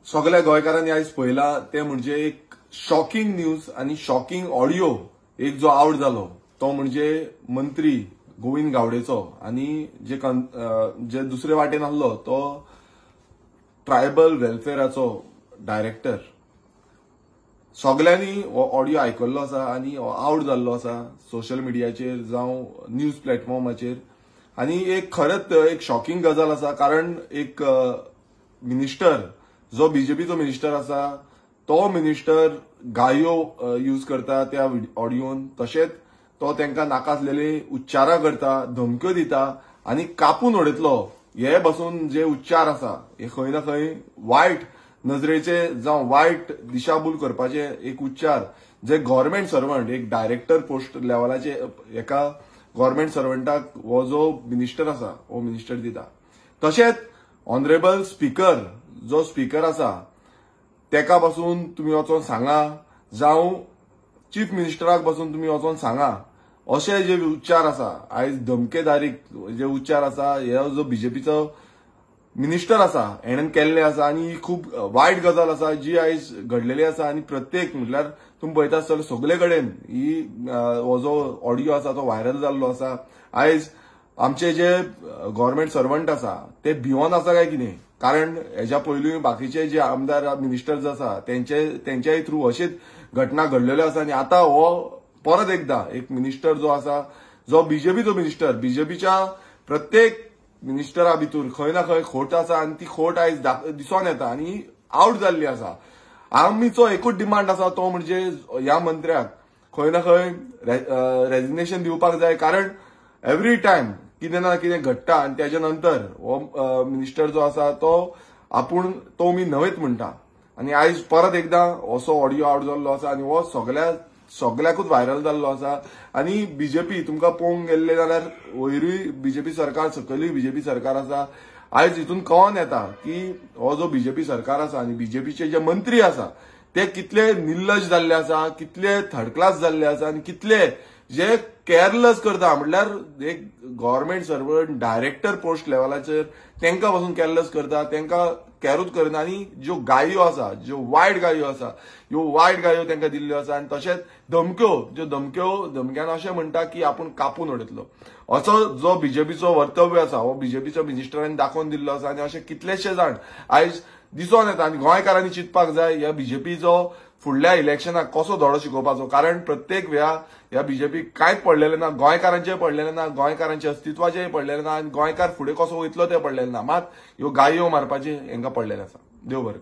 सगळ्या गोंयकारांनी आयज पळयला ते म्हणजे एक शॉकिंग न्यूज आणि शॉकिंग ऑडियो एक जो आउट जालो तो म्हणजे मंत्री गोविंद गावडेचो आणि जे दुसरे वाटेन आसलो तो ट्रायबल वेलफेअराचो डायरेक्टर. सगळ्यांनी हो ऑडियो आयकल्लो आसा आणि आउट जाल्लो आसा सोशल मिडियाचेर जावं न्यूज प्लॅटफॉर्माचेर. आणि एक खरंच एक शॉकिंग गजाल आसा, कारण एक मिनिस्टर जो बीजेपीचो मिनिस्टर आसा तो मिनिस्टर गायो यूज करता त्या ऑडियोन. तशेंच तो तांकां नाका आसलेली उच्चारां करता, धमक्यो दिता आणि कापून उडयतलो. हे बसून जे उच्चार आसा हे खंय ना खंय वायट नजरेचे जावं वायट दिशाभूल करपाचे एक उच्चार जे गव्हर्नमेंट सर्वंट एक डायरेक्टर पोस्ट लेवलाचे एका गव्हर्नमेंट सर्वंटाक हो जो मिनिस्टर आसा हो मिनिस्टर दिता. तशेंच ऑनरेबल स्पीकर जो स्पीकर आसा तेका पासून तुम्ही वचोन सांगा, जावं चीफ मिनिस्टराक पासून तुम्ही वचोन सांगा. असे जे उच्चार आसा आयज धमकेदारीक जे उच्चार आसा हे जो बीजेपीचो मिनिस्टर आसा हेणेन केल्ले आसा आणि ही खूप वायट गजाल आसा जी आयज घडलेली आसा. आणि प्रत्येक म्हटल्यार तुम्ही पळयता आसतले सगळे कडेन ही हो जो ऑडियो आसा तो व्हायरल जाल्लो आसा. आयज आमचे जे गव्हर्नमेंट सर्वंट आसा ते भिवून आसा काय कितें, कारण हेच्या पयलीं बाकीचे जे आमदार मिनिस्टर्स आसा त्यांच्याय थ्रू अशीच घटना घडलेल्यो आसा. आणि आता हो परत एकदा एक मिनिस्टर जो आसा जो बीजेपीचो मिनिस्टर, बीजेपीच्या प्रत्येक मिनिस्टरा भितर खंय ना खंय खोट आसा आणि ती खोट आयज दिसून येता आणि आउट जाल्ली आसा. आमचो एकूच डिमांड आसा तो म्हणजे ह्या मंत्र्याक खंय ना खंय रेजिग्नेशन दिवपाक जाय, कारण एव्हरी टायम कितें ना कितें घडटा आणि त्याच्या नंतर हो मिनिस्टर जो आसा तो मी नवेच म्हणटा. आणि आयज परत एकदा असो ऑडियो आउट जाल्लो आसा आणि हो सगळ्याकूच व्हायरल जाल्लो आसा. आणि बीजेपी तुमकां पळोवंक गेल्ले जाल्यार वयरूय बीजेपी सरकार सकयलूय बीजेपी सरकार आसा. आयज हितून कळोन येता की हो जो बीजेपी सरकार आसा आणि बीजेपीचे जे मंत्री आसा ते कितले निर्लज जाल्ले आसा, कितले थर्ड क्लास जाल्ले आसा आणि कितले जे केअरलेस करता. म्हटल्यार एक गव्हर्नमेंट सर्वंट डायरेक्टर पोस्ट लेवलाचेर तांकां पासून केअरलेस करता, तांकां कॅरूच करना. आणि ज्यो गायो आसा, ज्यो वायट गायो आसा ह्यो वायट गायो तांकां दिल्ल्यो आसा. आणि तशेंच धमक्यान अशें म्हणटा की आपूण कापून उडयतलो. असो जो बीजेपीचो वर्तव्य आसा हो बीजेपीच्या मिनिस्टरांनी दाखोवन दिल्लो आसा. आणि अशे कितलेशे जाण आयज दिसून येता. आणि गोंयकारांनी चिंतपाक जाय ह्या बीजेपीचो फुडल्या इलेक्शनाक कसो धडो शिकोवपाचो, कारण प्रत्येक वेळा ह्या बीजेपीक कांयच पडलेलें ना, गोंयकारांचेय पडलेलें ना, गोंयकारांच्या अस्तित्वाचेय पडलेलें ना, आणि गोंयकार फुडें कसो वयतलो ते पडलेलें ना. मात ह्यो गायो मारपाचे हांकां पडलेलें आसा. देव बरें.